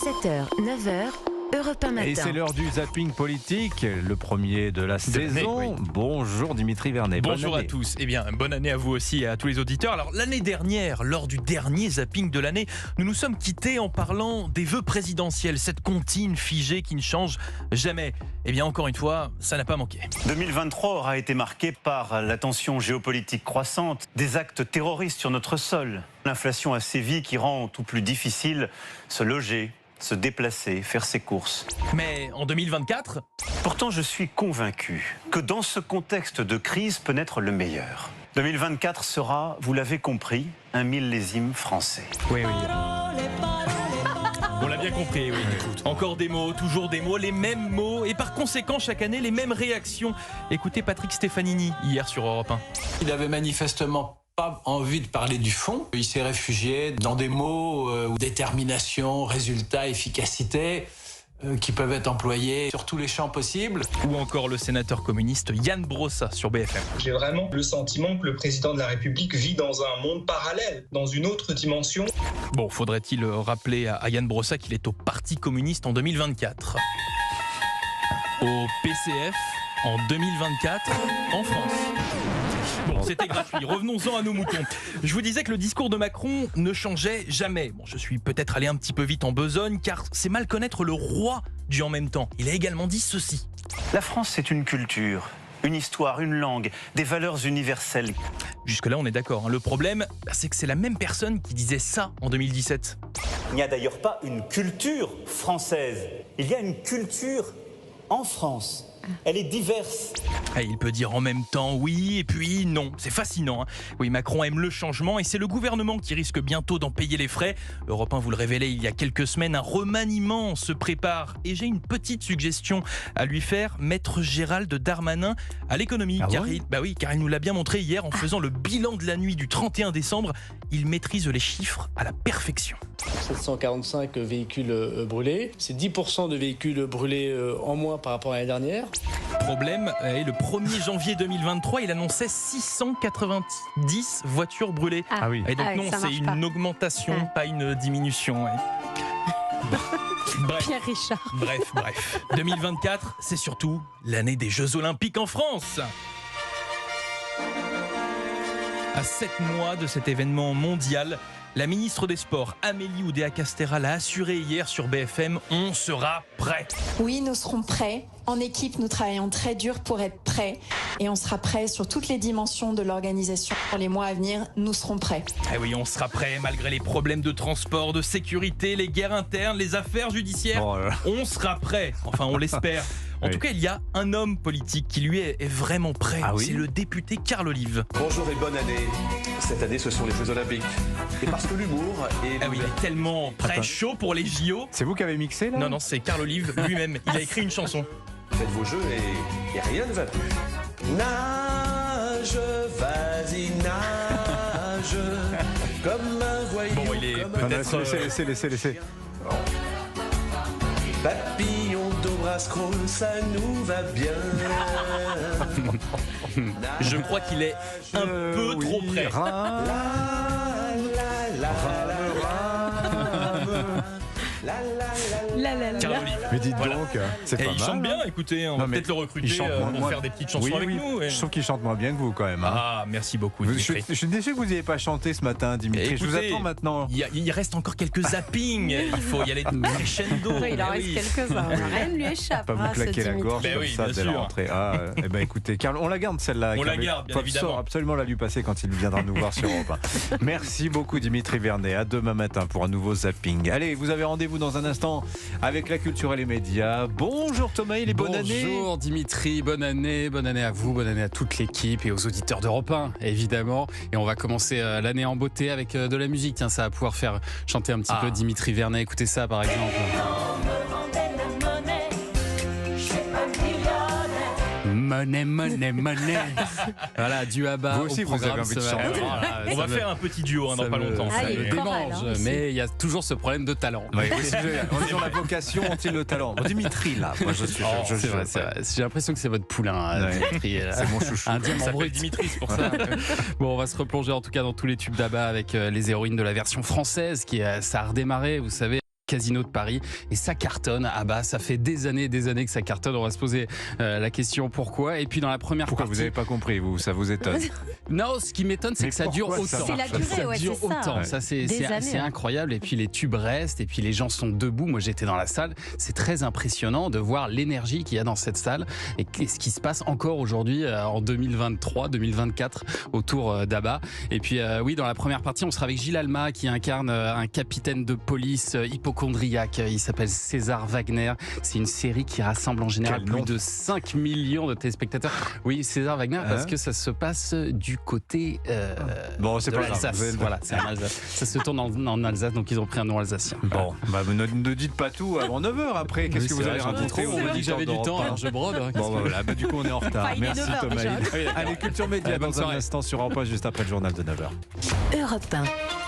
7h, 9h, Europe 1 matin. Et c'est l'heure du zapping politique, le premier de la saison. Oui. Bonjour Dimitri Vernet. Bonjour à tous. Eh bien, bonne année à vous aussi et à tous les auditeurs. Alors, l'année dernière, lors du dernier zapping de l'année, nous nous sommes quittés en parlant des vœux présidentiels, cette comptine figée qui ne change jamais. Eh bien, encore une fois, ça n'a pas manqué. 2023 aura été marqué par la tension géopolitique croissante, des actes terroristes sur notre sol, l'inflation a sévi qui rend tout plus difficile se loger, se déplacer, faire ses courses. Mais en 2024, Pourtant, je suis convaincu que dans ce contexte de crise peut naître le meilleur. 2024 sera, vous l'avez compris, un millésime français. Oui. on l'a bien compris, oui. Encore des mots, toujours des mots, les mêmes mots et par conséquent, chaque année, les mêmes réactions. Écoutez Patrick Stefanini, hier sur Europe 1. Il avait manifestement pas envie de parler du fond. Il s'est réfugié dans des mots détermination, résultat, efficacité qui peuvent être employés sur tous les champs possibles. Ou encore le sénateur communiste Yann Brossa sur BFM. J'ai vraiment le sentiment que le président de la République vit dans un monde parallèle, dans une autre dimension. Bon, faudrait-il rappeler à Yann Brossa qu'il est au Parti communiste en 2024. Au PCF en 2024 en France. Bon, c'était gratuit. Revenons-en à nos moutons. Je vous disais que le discours de Macron ne changeait jamais. Bon, je suis peut-être allé un petit peu vite en besogne, car c'est mal connaître le roi du en même temps. Il a également dit ceci. La France, c'est une culture, une histoire, une langue, des valeurs universelles. Jusque-là, on est d'accord. Le problème, c'est que c'est la même personne qui disait ça en 2017. Il n'y a d'ailleurs pas une culture française. Il y a une culture en France. Elle est diverse. Ah, il peut dire en même temps oui et puis non. C'est fascinant. Oui, Macron aime le changement et c'est le gouvernement qui risque bientôt d'en payer les frais. Europe 1 vous le révélait il y a quelques semaines, un remaniement se prépare. Et j'ai une petite suggestion à lui faire, Maître Gérald Darmanin à l'économie. Car il nous l'a bien montré hier en faisant le bilan de la nuit du 31 décembre. Il maîtrise les chiffres à la perfection. 745 véhicules brûlés, c'est 10% de véhicules brûlés en moins par rapport à l'année dernière. Problème, le 1er janvier 2023, il annonçait 690 voitures brûlées. Ah oui. Et donc non, ça c'est marche pas. une augmentation, pas une diminution. Ouais. Bref. Pierre Richard. Bref. 2024, c'est surtout l'année des Jeux Olympiques en France. À 7 mois de cet événement mondial, la ministre des Sports, Amélie Oudéa-Castéra, l'a assuré hier sur BFM, on sera prêt. Oui, nous serons prêts. En équipe, nous travaillons très dur pour être prêts. Et on sera prêts sur toutes les dimensions de l'organisation. Pour les mois à venir, nous serons prêts. Eh oui, on sera prêt malgré les problèmes de transport, de sécurité, les guerres internes, les affaires judiciaires. Oh là là. On sera prêt. Enfin, on l'espère. En Oui. tout cas, il y a un homme politique qui lui est vraiment prêt. Ah oui. C'est le député Carl Olive. Bonjour et bonne année. Cette année, ce sont les Jeux Olympiques. Et parce que l'humour est... Ah oui, il est tellement prêt, Attends. chaud pour les JO. C'est vous qui avez mixé là? Non, c'est Carl Olive lui-même. Il a écrit une chanson. Faites vos jeux et rien ne va plus. Nage, vas-y, nage, comme un voyou. Bon, il est comme un peut-être... Laissez. papillon d'Obrascroll, ça nous va bien. Je crois qu'il est un peu trop près. Carl Olive. Mais dites Voilà. donc, c'est Et pas il mal. chante bien, écoutez, on Non, va mais peut-être le recruter il chante pour moins- faire des petites chansons Oui, avec oui. nous. Je trouve qu'il chante moins bien que vous quand même. Hein. Ah, merci beaucoup, Je Dimitri. suis déçu que vous n'ayez pas chanté ce matin, Dimitri. Je vous Écoutez, attends maintenant. Il reste encore quelques zappings. Il faut y aller crescendo. Oui, il en Eh reste oui. quelques-uns. Rien ne lui échappe. Pas vous claquer la gorge Ben comme oui, ça bien dès la sûr. rentrée. Eh ben écoutez, Carl, on la garde celle-là. On la Carl. garde, bien Faut évidemment. absolument la lui passer quand il viendra nous voir sur Europe 1. Merci beaucoup Dimitri Vernet. À demain matin pour un nouveau zapping. Allez, vous avez rendez-vous dans un instant avec la culture et les médias. Bonjour Thomas, et bonne année. Bonjour Dimitri, bonne année à vous, bonne année à toute l'équipe et aux auditeurs d'Europe 1, évidemment. Et on va commencer l'année en beauté avec de la musique. Tiens, ça va pouvoir faire chanter un petit peu Dimitri Vernet. Écoutez ça par exemple. Money. Voilà, du Abba. Vous aussi, au vous avez programme envie de ce matin. chanter. Voilà, On va faire un petit duo dans pas longtemps. Ça Ah, il me est choral, démange, hein, aussi. mais il y a toujours ce problème de talent. Oui, on a la vocation, ont-ils le talent? Bon, Dimitri là, moi je suis. C'est vrai. J'ai l'impression que c'est votre poulain, Ouais. Dimitri. C'est mon chouchou. Un Il diamant s'appelle brut. Dimitri, c'est pour ça. Bon, on va se replonger en tout cas dans tous les tubes d'Abba avec les héroïnes de la version française ça a redémarré, vous savez. Casino de Paris. Et ça cartonne. Ah bah, ça fait des années que ça cartonne. On va se poser la question pourquoi. Et puis dans la première Pourquoi partie... vous n'avez pas compris, ça vous étonne? Non, ce qui m'étonne, c'est que ça dure autant. C'est la durée, ça ouais, dure c'est ça. autant. Ouais. Ça, c'est incroyable. Et puis les tubes restent, et puis les gens sont debout. Moi, j'étais dans la salle. C'est très impressionnant de voir l'énergie qu'il y a dans cette salle et ce qui se passe encore aujourd'hui en 2023, 2024 autour d'ABBA. Et puis oui, dans la première partie, on sera avec Gilles Alma qui incarne un capitaine de police hypocondriaque. Il s'appelle César Wagner. C'est une série qui rassemble en général plus de 5 millions de téléspectateurs. Oui, César Wagner, parce que ça se passe du côté bon, c'est de pas l'Alsace. grave. Voilà, c'est en Alsace. Ça se tourne en Alsace, donc ils ont pris un nom alsacien. Bon, bah, ne dites pas tout avant 9h après. Qu'est-ce que vous allez raconter? On m'a dit que j'avais du temps, alors je brode. Bon, voilà, du coup, on est en retard. Enfin, Merci Thomas. Allez, Culture Média dans un instant sur Europe 1, juste après le journal de 9h. Europe 1.